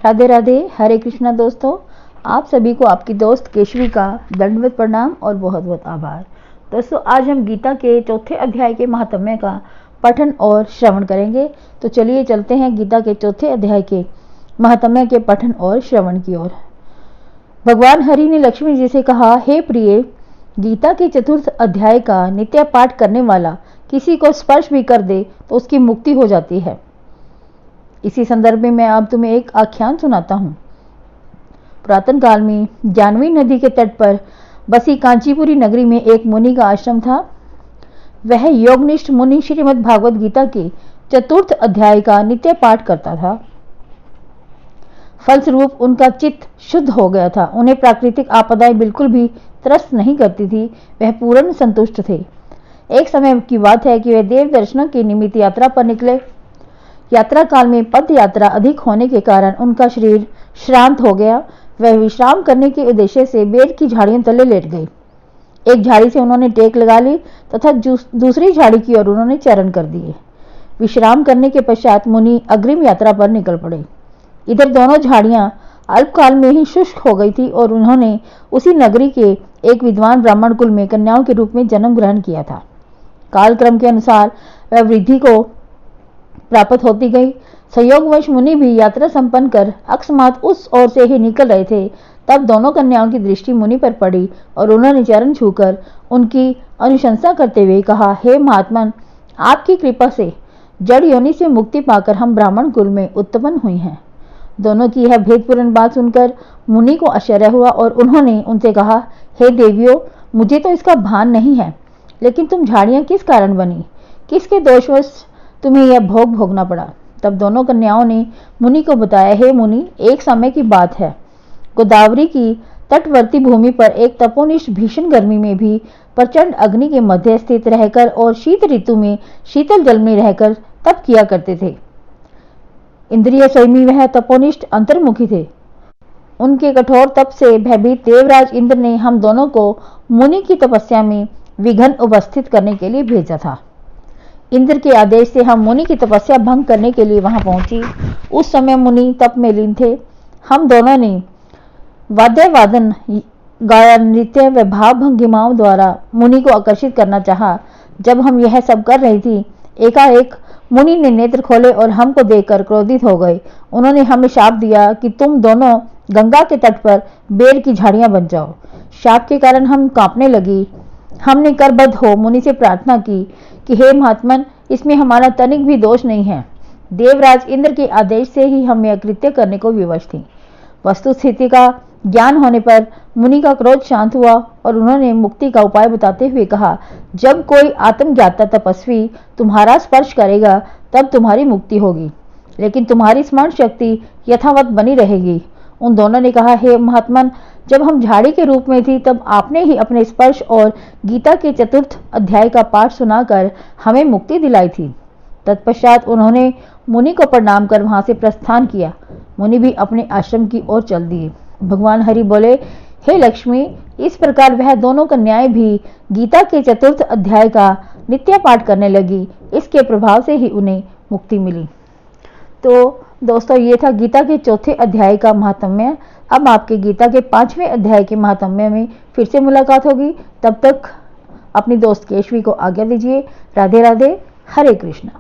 राधे राधे, हरे कृष्णा। दोस्तों, आप सभी को आपकी दोस्त केशवी का दंडवत प्रणाम और बहुत बहुत आभार। दोस्तों, आज हम गीता के चौथे अध्याय के महात्म्य का पठन और श्रवण करेंगे। तो चलिए चलते हैं गीता के चौथे अध्याय के महात्म्य के पठन और श्रवण की ओर। भगवान हरि ने लक्ष्मी जी से कहा, हे प्रिय, गीता के चतुर्थ अध्याय का नित्य पाठ करने वाला किसी को स्पर्श भी कर दे तो उसकी मुक्ति हो जाती है। इसी संदर्भ में मैं अब तुम्हें एक आख्यान सुनाता हूँ। पुरातन काल में जानवी नदी के तट पर बसी कांचीपुरी नगरी में एक मुनि का आश्रम था। वह योगनिष्ठ मुनि श्रीमद् भागवत गीता के चतुर्थ अध्याय का नित्य पाठ करता था। फलस्वरूप उनका चित्त शुद्ध हो गया था। उन्हें प्राकृतिक आपदाएं बिल्कुल भी त्रस्त नहीं करती थी। वह पूर्ण संतुष्ट थे। एक समय की बात है कि वे देव दर्शनों के निमित्त यात्रा पर निकले। यात्रा काल में पद यात्रा अधिक होने के कारण उनका शरीर श्रांत हो गया। वह विश्राम करने के उद्देश्य से बेर की झाड़ियों तले लेट गए। एक झाड़ी से उन्होंने टेक लगा ली तथा दूसरी झाड़ी की ओर उन्होंने चरण कर दिए। विश्राम करने के पश्चात मुनि अग्रिम यात्रा पर निकल पड़े। इधर दोनों झाड़ियां अल्पकाल में ही शुष्क हो गई थी और उन्होंने उसी नगरी के एक विद्वान ब्राह्मण कुल में कन्याओं के रूप में जन्म ग्रहण किया था। कालक्रम के अनुसार वह वृद्धि को प्राप्त होती गई। संयोगवश मुनि भी यात्रा संपन्न कर अकस्मात उस ओर से ही निकल रहे थे। तब दोनों कन्याओं की दृष्टि मुनि पर पड़ी और उन्होंने चरण छूकर उनकी अनुशंसा करते हुए कहा, हे महात्मन, आपकी कृपा से जड़ योनि से मुक्ति पाकर हम ब्राह्मण कुल में उत्पन्न हुई हैं। दोनों की यह भेदपूर्ण बात सुनकर मुनि को आश्चर्य हुआ और उन्होंने उनसे कहा, हे देवियों, मुझे तो इसका भान नहीं है, लेकिन तुम झाड़ियां किस कारण बनी, किसके दोषवश तुम्हें यह भोग भोगना पड़ा। तब दोनों कन्याओं ने मुनि को बताया, हे मुनि, एक समय की बात है। गोदावरी की तटवर्ती भूमि पर एक तपोनिष्ठ भीषण गर्मी में भी प्रचंड अग्नि के मध्य स्थित रहकर और शीत ऋतु में शीतल जल में रहकर तप किया करते थे। इंद्रिय स्वयं वह तपोनिष्ठ अंतर्मुखी थे। उनके कठोर तप से भयभीत देवराज इंद्र ने हम दोनों को मुनि की तपस्या में विघ्न उपस्थित करने के लिए भेजा था। इंद्र के आदेश से हम मुनि की तपस्या भंग करने के लिए वहां पहुंची। उस समय मुनि तप में लीन थे। हम दोनों ने वाद्य वादन, गायन, नृत्य व भाव भंगिमाओं द्वारा मुनि को आकर्षित करना चाहा। जब हम यह सब कर रही थी, एकाएक मुनि ने नेत्र खोले और हमको देखकर क्रोधित हो गए। उन्होंने हमें शाप दिया कि तुम दोनों गंगा के तट पर बेर की झाड़ियां बन जाओ। शाप के कारण हम कांपने लगी। हमने करबद्ध हो मुनि से प्रार्थना की कि हे महात्मन, इसमें हमारा तनिक भी दोष नहीं है। देवराज इंद्र के आदेश से ही हम यह कृत्य करने को विवश थी। वस्तु स्थिति का ज्ञान होने पर मुनि का क्रोध शांत हुआ और उन्होंने मुक्ति का उपाय बताते हुए कहा, जब कोई आत्मज्ञाता तपस्वी तुम्हारा स्पर्श करेगा तब तुम्हारी मुक्ति होगी, लेकिन तुम्हारी स्मरण शक्ति यथावत बनी रहेगी। उन दोनों ने कहा, हे महात्मन, जब हम झाड़ी के रूप में थी तब आपने ही अपने स्पर्श और गीता के चतुर्थ अध्याय का पाठ सुनाकर हमें मुक्ति दिलाई थी। तत्पश्चात उन्होंने मुनि को प्रणाम कर वहां से प्रस्थान किया। मुनि भी अपने आश्रम की ओर चल दिए। भगवान हरि बोले, हे लक्ष्मी, इस प्रकार वह दोनों कन्याएं भी गीता के चतुर्थ अध्याय का नित्य पाठ करने लगी। इसके प्रभाव से ही उन्हें मुक्ति मिली। तो दोस्तों, ये था गीता के चौथे अध्याय का महात्म्य। अब आपके गीता के 5वें अध्याय के महात्म्य में फिर से मुलाकात होगी। तब तक अपनी दोस्त केशवी को आज्ञा दीजिए। राधे राधे, हरे कृष्णा।